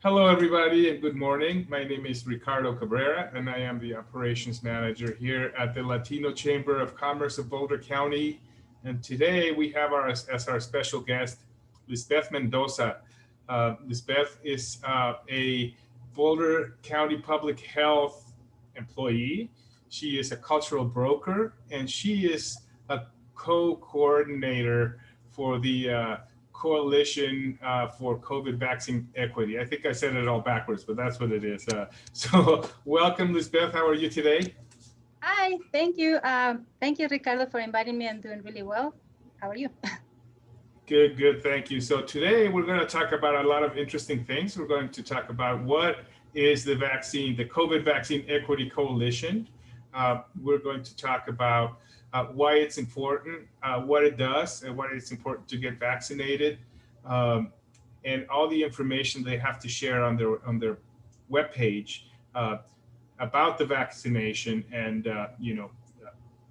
Hello, everybody, and good morning. My name is Ricardo Cabrera, and I am the operations manager here at the Latino Chamber of Commerce of Boulder County. And today we have as our special guest, Lizbeth Mendoza. Lizbeth is a Boulder County Public Health employee. She is a cultural broker, and she is a co-coordinator for the Coalition for COVID Vaccine Equity. I think I said it all backwards, but that's what it is. So welcome, Lizbeth. How are you today? Hi, thank you. Thank you, Ricardo, for inviting me. I'm doing really well. How are you? Good, good. Thank you. So today we're going to talk about a lot of interesting things. We're going to talk about what is the vaccine, the COVID Vaccine Equity Coalition. We're going to talk about why it's important, what it does, and why it's important to get vaccinated, and all the information they have to share on their webpage about the vaccination, and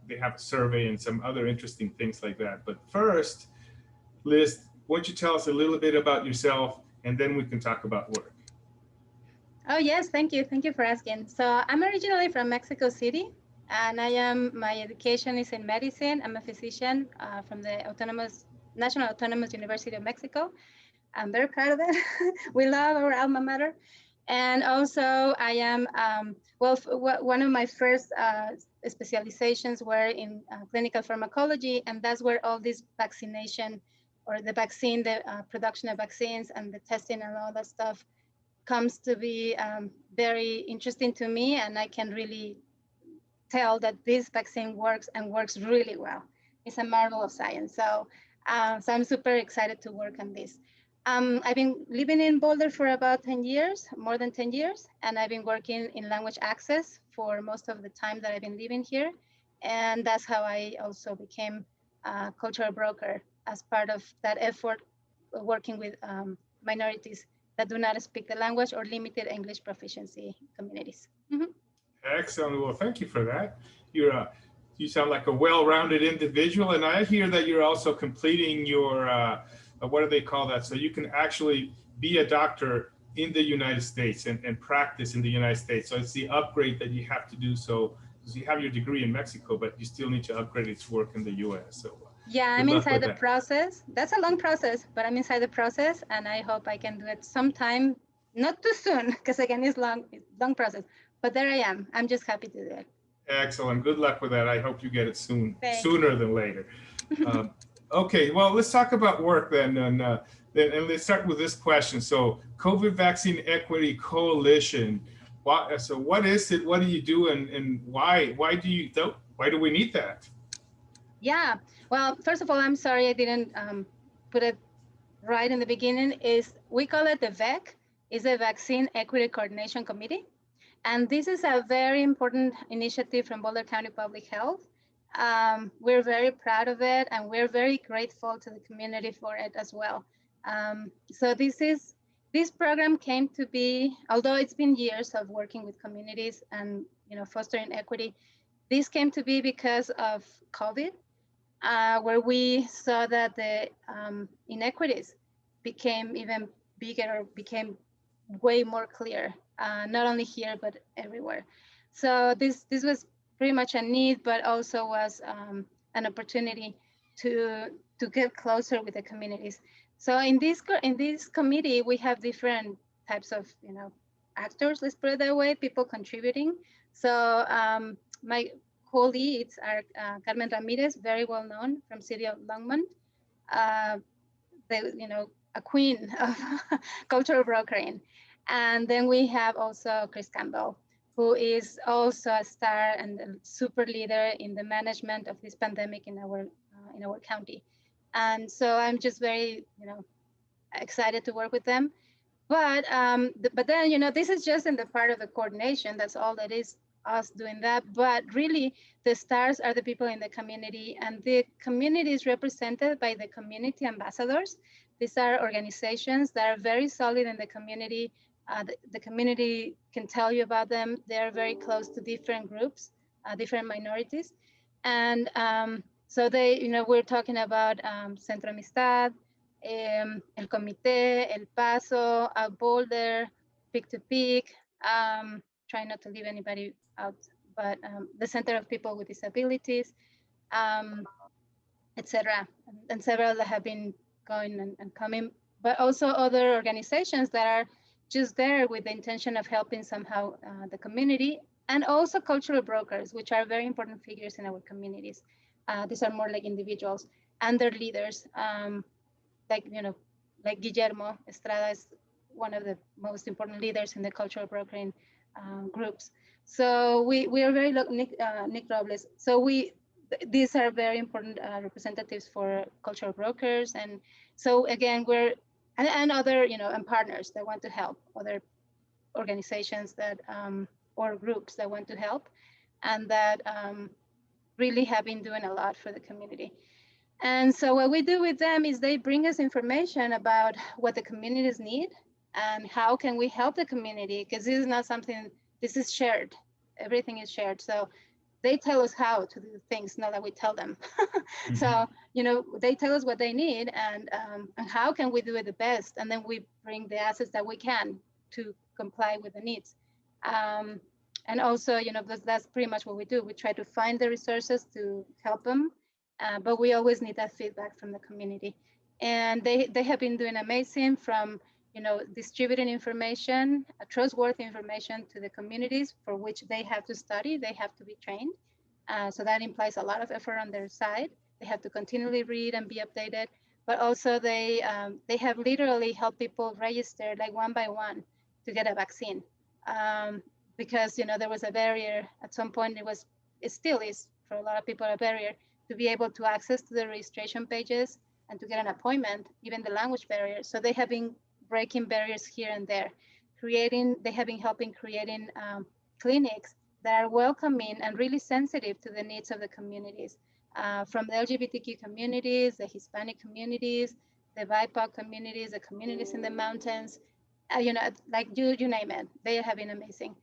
they have a survey and some other interesting things like that. But first, Liz, why don't you tell us a little bit about yourself, and then we can talk about work. Oh, yes, thank you. Thank you for asking. So I'm originally from Mexico City, and my education is in medicine. I'm a physician from the National Autonomous University of Mexico. I'm very proud of it. We love our alma mater. And also I am, one of my first specializations were in clinical pharmacology, and that's where all this vaccination or the vaccine, the production of vaccines and the testing and all that stuff comes to be very interesting to me. And I can really tell that this vaccine works and works really well. It's a marvel of science. So I'm super excited to work on this. I've been living in Boulder for about 10 years, more than 10 years, and I've been working in language access for most of the time that I've been living here. And that's how I also became a cultural broker as part of that effort, working with minorities that do not speak the language or limited English proficiency communities. Mm-hmm. Excellent. Well, thank you for that. You sound like a well-rounded individual, and I hear that you're also completing your what do they call that? So you can actually be a doctor in the United States and practice in the United States. So it's the upgrade that you have to do. So because you have your degree in Mexico, but you still need to upgrade it to work in the U.S. So yeah, good I'm luck inside with the that. process. That's a long process, but I'm inside the process, and I hope I can do it sometime, not too soon, because again, it's long process. But there I am. I'm just happy to do it. Excellent. Good luck with that. I hope you get it soon, Thank sooner you. than later. Um, okay, well, let's talk about work then, and let's start with this question. So, COVID Vaccine Equity Coalition. So, what is it? What do you do, and why? Why do we need that? Yeah. Well, first of all, I'm sorry I didn't put it right in the beginning. Is we call it the VECC, is a Vaccine Equity Coordination Committee. And this is a very important initiative from Boulder County Public Health. We're very proud of it, and we're very grateful to the community for it as well. So this program came to be, although it's been years of working with communities and fostering equity. This came to be because of COVID, where we saw that the inequities became even bigger, became way more clear, not only here, but everywhere. So this was pretty much a need, but also was an opportunity to get closer with the communities. So in this committee, we have different types of actors. Let's put it that way. People contributing. So my co-leads are Carmen Ramirez, very well known from City of Longmont. Uh, a queen of cultural brokering. And then we have also Chris Campbell, who is also a star and a super leader in the management of this pandemic in our county. And so I'm just very excited to work with them. But then this is just in the part of the coordination. That's all that is us doing that. But really, the stars are the people in the community, and the community is represented by the community ambassadors. These are organizations that are very solid in the community. The community can tell you about them. They are very close to different groups, different minorities, and so we're talking about Centro Amistad, El Comité, El Paso, Boulder, Peak to Peak, try not to leave anybody out, but the Center of People with Disabilities, etc. And several that have been going and coming, but also other organizations that are just there with the intention of helping somehow the community, and also cultural brokers, which are very important figures in our communities. These are more like individuals and their leaders, like, you know, like Guillermo Estrada is one of the most important leaders in the cultural brokering groups. So we are very, Nick Robles. So these are very important representatives for cultural brokers. And so again, and other, you know, and partners that want to help, other organizations that, or groups that want to help, and that really have been doing a lot for the community. And so what we do with them is they bring us information about what the communities need and how can we help the community, because this is not something, this is shared. Everything is shared. So they tell us how to do things, not that we tell them. So, you know, they tell us what they need and how can we do it the best. And then we bring the assets that we can to comply with the needs. And also, you know, that's pretty much what we do. We try to find the resources to help them, but we always need that feedback from the community. And they have been doing amazing, from, you know, distributing information, trustworthy information to the communities for which they have to study, they have to be trained. So that implies a lot of effort on their side. They have to continually read and be updated, but also they have literally helped people register like one by one to get a vaccine. Because, you know, there was a barrier at some point. It still is for a lot of people a barrier to be able to access to the registration pages and to get an appointment, even the language barrier. So they have been breaking barriers here and there, they have been helping creating clinics that are welcoming and really sensitive to the needs of the communities, from the LGBTQ communities, the Hispanic communities, the BIPOC communities, the communities in the mountains, you know, like you name it. They have been amazing.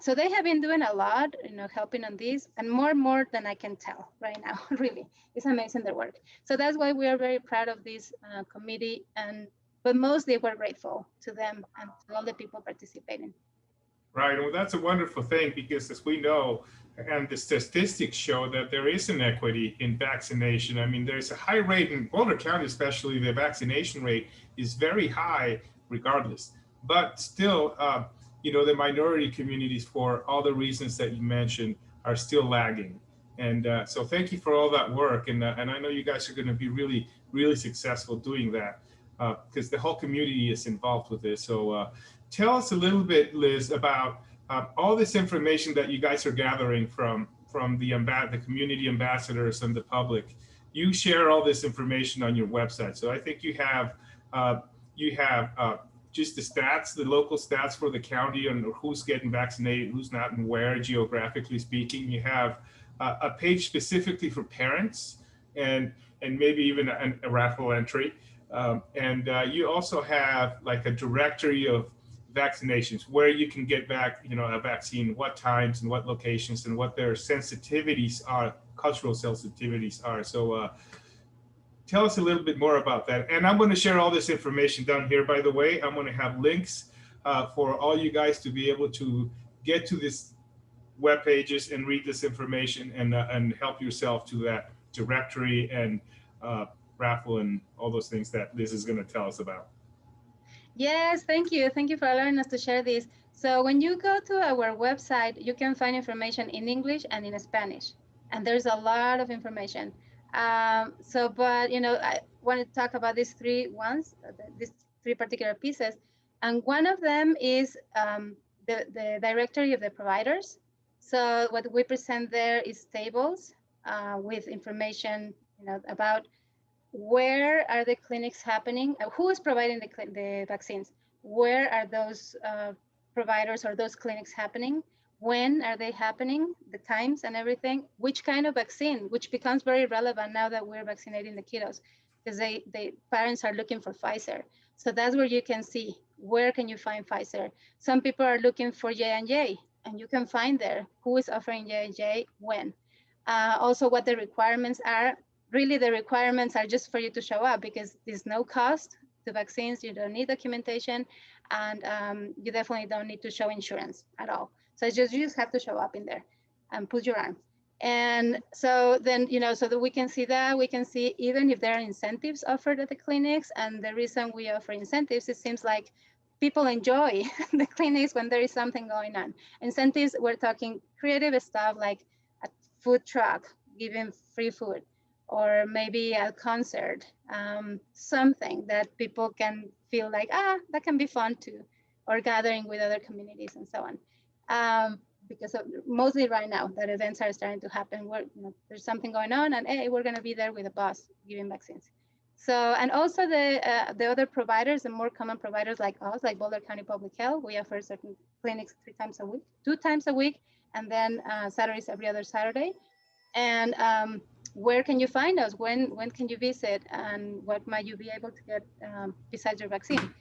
So they have been doing a lot, you know, helping on this, and more than I can tell right now. Really, it's amazing their work. So that's why we are very proud of this committee, but mostly we're grateful to them and to all the people participating. Right. Well, that's a wonderful thing, because as we know, and the statistics show, that there is inequity in vaccination. I mean, there's a high rate in Boulder County, especially the vaccination rate is very high regardless. But still, you know, the minority communities, for all the reasons that you mentioned, are still lagging. And so thank you for all that work. And I know you guys are going to be really, really successful doing that, because the whole community is involved with this. So tell us a little bit, Liz, about all this information that you guys are gathering from the community ambassadors and the public. You share all this information on your website. So I think you have just the stats, the local stats for the county on who's getting vaccinated, who's not, and where, geographically speaking. You have a page specifically for parents, and maybe even a raffle entry. And you also have like a directory of vaccinations, where you can get back, you know, a vaccine, what times and what locations, and what their sensitivities are, cultural sensitivities are. So tell us a little bit more about that. And I'm going to share all this information down here, by the way. I'm going to have links for all you guys to be able to get to this web pages and read this information, and help yourself to that directory and raffle and all those things that Liz is going to tell us about. Yes, thank you. Thank you for allowing us to share this. So when you go to our website, you can find information in English and in Spanish, and there's a lot of information. But you know, I want to talk about these three particular pieces, and one of them is the directory of the providers. So what we present there is tables with information, you know, about where are the clinics happening, who is providing the vaccines, where are those providers or those clinics happening, when are they happening, the times and everything, which kind of vaccine, which becomes very relevant now that we're vaccinating the kiddos, because the parents are looking for Pfizer. So that's where you can see, where can you find Pfizer? Some people are looking for J&J, and you can find there who is offering J&J when. Also what the requirements are. Really, the requirements are just for you to show up, because there's no cost to vaccines, you don't need documentation, and you definitely don't need to show insurance at all. So it's just, you just have to show up in there and put your arm. And so then, so that we can see that, we can see even if there are incentives offered at the clinics. And the reason we offer incentives, it seems like people enjoy the clinics when there is something going on. Incentives, we're talking creative stuff like a food truck, giving free food, or maybe a concert, something that people can feel like, that can be fun too, or gathering with other communities and so on. Because mostly right now that events are starting to happen where there's something going on, and hey, we're going to be there with a bus giving vaccines. So, and also the other providers, the more common providers like us, like Boulder County Public Health, we offer certain clinics 2 times a week, and then Saturdays every other Saturday. And where can you find us? When can you visit? And what might you be able to get besides your vaccine?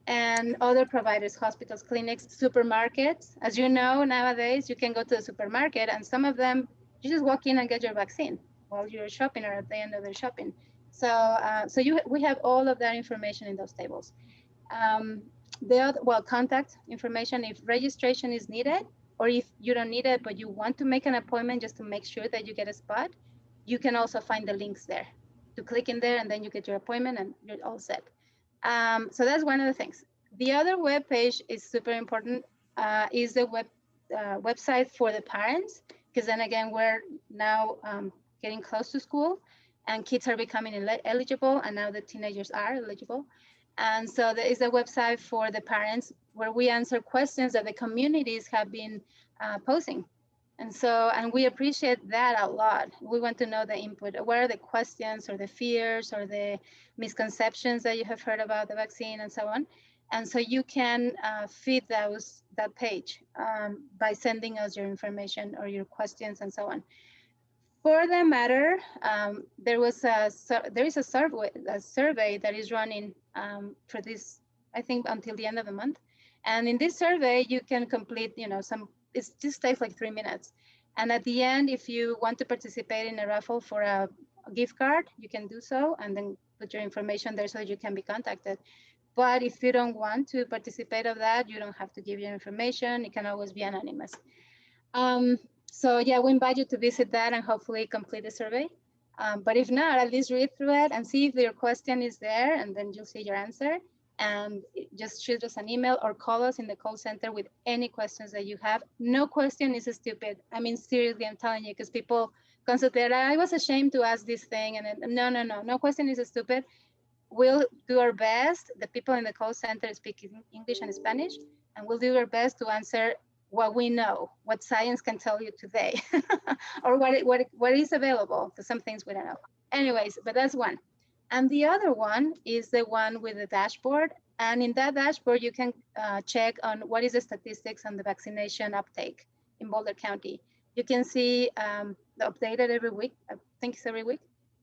And other providers, hospitals, clinics, supermarkets. As you know, nowadays, you can go to the supermarket, and some of them, you just walk in and get your vaccine while you're shopping or at the end of the shopping. So we have all of that information in those tables. Contact information, if registration is needed, or if you don't need it, but you want to make an appointment just to make sure that you get a spot, you can also find the links there to click in there, and then you get your appointment and you're all set. So that's one of the things. The other web page is super important, is the website for the parents, because then again, we're now getting close to school and kids are becoming eligible, and now the teenagers are eligible. And so there is a website for the parents where we answer questions that the communities have been posing. And we appreciate that a lot. We want to know the input. What are the questions or the fears or the misconceptions that you have heard about the vaccine and so on? And so you can feed that page by sending us your information or your questions and so on. For the matter, there is a survey that is running for this, I think, until the end of the month. And in this survey, you can complete, it just takes like 3 minutes. And at the end, if you want to participate in a raffle for a gift card, you can do so and then put your information there so that you can be contacted. But if you don't want to participate of that, you don't have to give your information. It can always be anonymous. So yeah, we invite you to visit that and hopefully complete the survey. But if not, at least read through it and see if your question is there, and then you'll see your answer. And just shoot us an email or call us in the call center with any questions that you have. No question is stupid. I mean, seriously, I'm telling you, because people constantly, I was ashamed to ask this thing. And then, no question is stupid. We'll do our best. The people in the call center speak English and Spanish, and we'll do our best to answer what we know, what science can tell you today, or what is available, because some things we don't know. Anyways, but that's one. And the other one is the one with the dashboard. And in that dashboard, you can check on what is the statistics on the vaccination uptake in Boulder County. You can see updated every week. I think it's every week,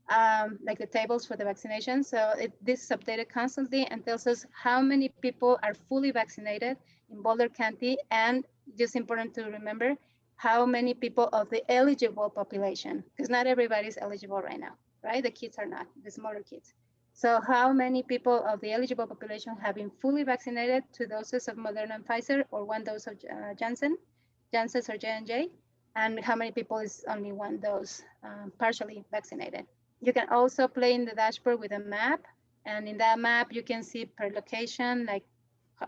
like the tables for the vaccination. So this is updated constantly and tells us how many people are fully vaccinated in Boulder County. And just important to remember how many people of the eligible population, because not everybody is eligible right now. Right? The kids are not, the smaller kids. So how many people of the eligible population have been fully vaccinated, 2 doses of Moderna and Pfizer, or 1 dose of Janssen's or J&J, and how many people is only 1 dose partially vaccinated. You can also play in the dashboard with a map, and in that map, you can see per location, like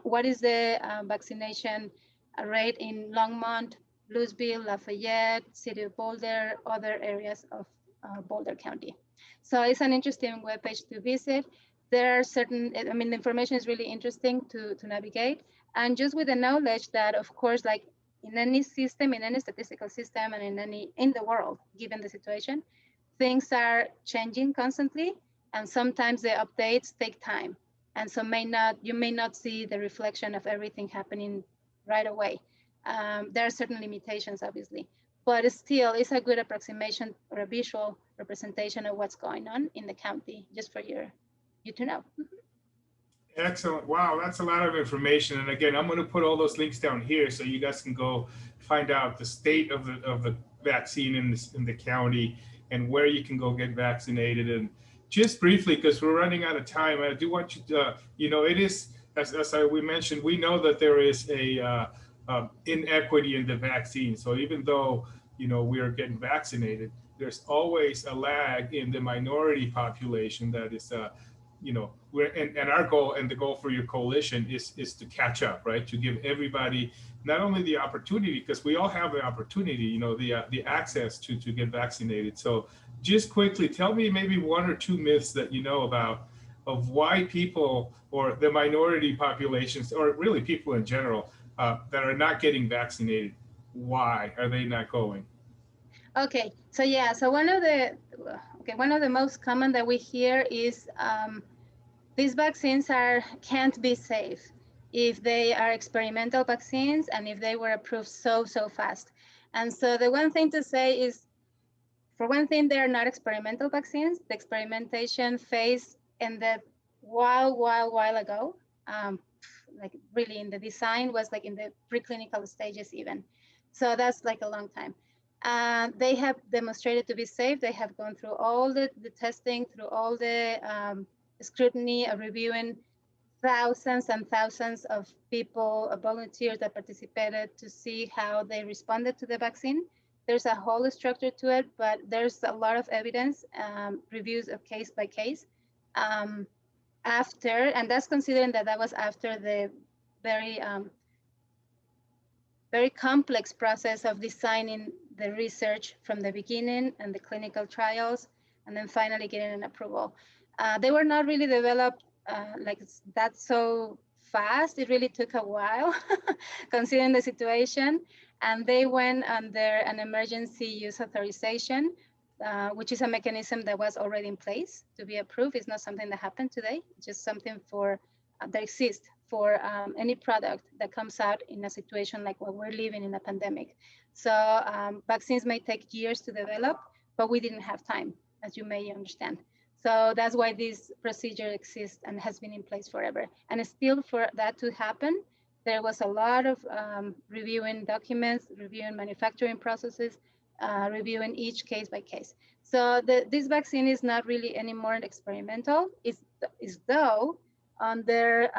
what is the vaccination rate in Longmont, Louisville, Lafayette, City of Boulder, other areas of Boulder County. So it's an interesting webpage to visit. There are certain, the information is really interesting to navigate. And just with the knowledge that, of course, like in any system, in any statistical system, and in the world, given the situation, things are changing constantly. And sometimes the updates take time. And so you may not see the reflection of everything happening right away. There are certain limitations, obviously. But still, it's a good approximation or a visual representation of what's going on in the county, just for you to know. Excellent. Wow, that's a lot of information. And again, I'm going to put all those links down here so you guys can go find out the state of the vaccine in the county and where you can go get vaccinated. And just briefly, because we're running out of time, I do want you to, it is, we mentioned, we know that there is a inequity in the vaccine. So even though, we are getting vaccinated, there's always a lag in the minority population that is, and our goal and the goal for your coalition is to catch up, right? To give everybody not only the opportunity, because we all have the opportunity, the access to get vaccinated. So just quickly, tell me maybe one or two myths that you know about of why people or the minority populations, or really people in general, that are not getting vaccinated. Why are they not going? Okay, so yeah, so one of the most common that we hear is these vaccines can't be safe if they are experimental vaccines and if they were approved so fast. And so the one thing to say is, for one thing, they are not experimental vaccines. The experimentation phase ended while ago. Like really in the design was like in the preclinical stages even. So that's like a long time. They have demonstrated to be safe. They have gone through all the testing, through all the scrutiny of reviewing thousands and thousands of people, volunteers that participated to see how they responded to the vaccine. There's a whole structure to it, but there's a lot of evidence, reviews of case by case. After, and that's considering that was after the very complex process of designing the research from the beginning and the clinical trials, and then finally getting an approval. They were not really developed like that so fast. It really took a while considering the situation. And they went under an emergency use authorization, which is a mechanism that was already in place to be approved. It's not something that happened today, it's just something that exists for any product that comes out in a situation like what we're living in a pandemic. So vaccines may take years to develop, but we didn't have time, as you may understand. So that's why this procedure exists and has been in place forever. And still, for that to happen, there was a lot of reviewing documents, reviewing manufacturing processes, reviewing each case by case. So this vaccine is not really anymore experimental. It's though under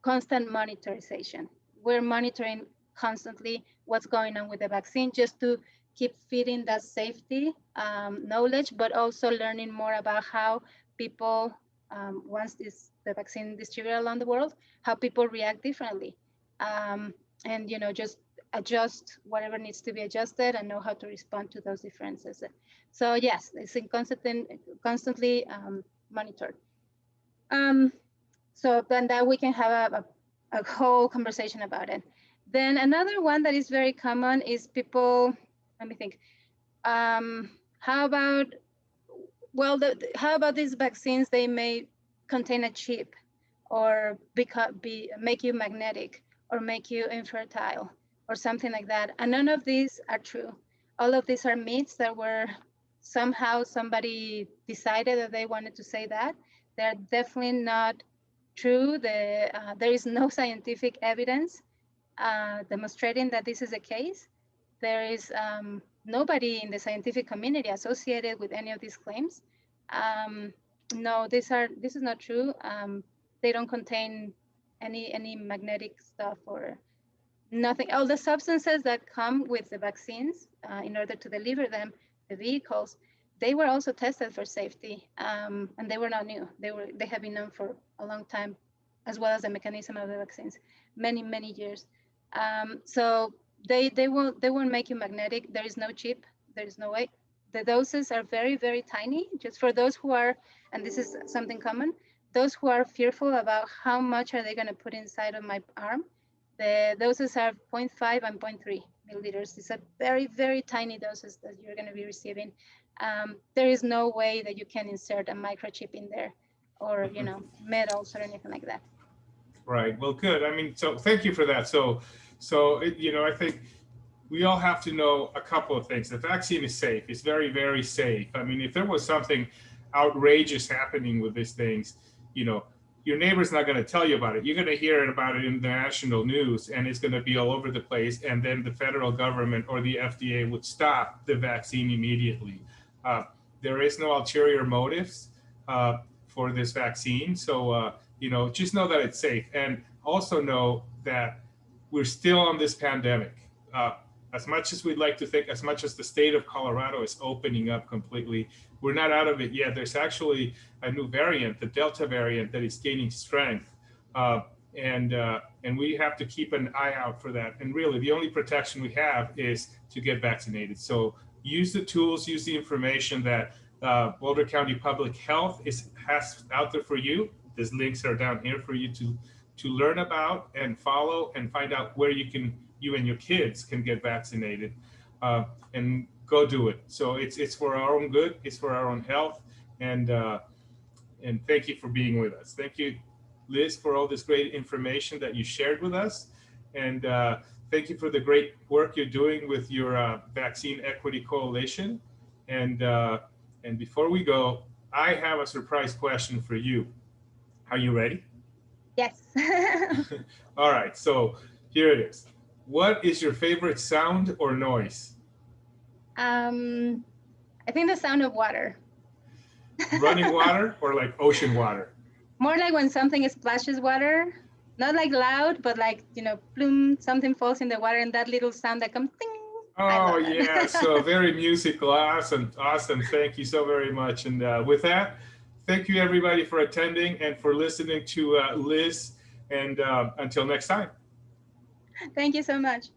constant monitorization. We're monitoring constantly what's going on with the vaccine just to keep feeding that safety knowledge, but also learning more about how people, once the vaccine distributed around the world, how people react differently. And just adjust whatever needs to be adjusted and know how to respond to those differences. So yes, it's constantly monitored. So then that we can have a whole conversation about it. Then another one that is very common is people, let me think, how about these vaccines? They may contain a chip or make you magnetic or make you infertile or something like that. And none of these are true. All of these are myths that were somehow somebody decided that they wanted to say that. They're definitely not true. There is no scientific evidence demonstrating that this is the case. There is nobody in the scientific community associated with any of these claims. No, this is not true. They don't contain any magnetic stuff or nothing. All the substances that come with the vaccines in order to deliver them, the vehicles, they were also tested for safety, and they were not new. They have been known for a long time, as well as the mechanism of the vaccines, many years. So they won't make you magnetic. There is no chip. There is no way. The doses are very tiny. Just for those who are, and this is something common, those who are fearful about how much are they going to put inside of my arm, the doses are 0.5 and 0.3 milliliters. These are very tiny doses that you're going to be receiving. There is no way that you can insert a microchip in there, or metals or anything like that. Right. Well, good. I mean, so thank you for that. So I think we all have to know a couple of things. The vaccine is safe. It's very safe. I mean, if there was something outrageous happening with these things, your neighbor's not going to tell you about it. You're going to hear about it in the national news, and it's going to be all over the place. And then the federal government or the FDA would stop the vaccine immediately. There is no ulterior motives. for this vaccine. So, you know, just know that it's safe, and also know that we're still on this pandemic. As much as we'd like to think, as much as the state of Colorado is opening up completely, we're not out of it yet. There's actually a new variant, the Delta variant, that is gaining strength. And we have to keep an eye out for that. And really, the only protection we have is to get vaccinated. So use the tools, use the information that Boulder County Public Health has out there for you. These links are down here for you to learn about and follow and find out where you and your kids can get vaccinated, and go do it. So it's for our own good, it's for our own health, and thank you for being with us. Thank you, Liz, for all this great information that you shared with us, and thank you for the great work you're doing with your Vaccine Equity Coalition. And before we go, I have a surprise question for you. Are you ready? Yes. All right, so here it is. What is your favorite sound or noise? I think the sound of water. Running water or like ocean water? More like when something splashes water, not like loud, but like, you know, bloom, something falls in the water and that little sound that comes ding. Oh yeah, so very musical. Awesome. Thank you so very much. And with that, thank you everybody for attending and for listening to Liz. And until next time. Thank you so much.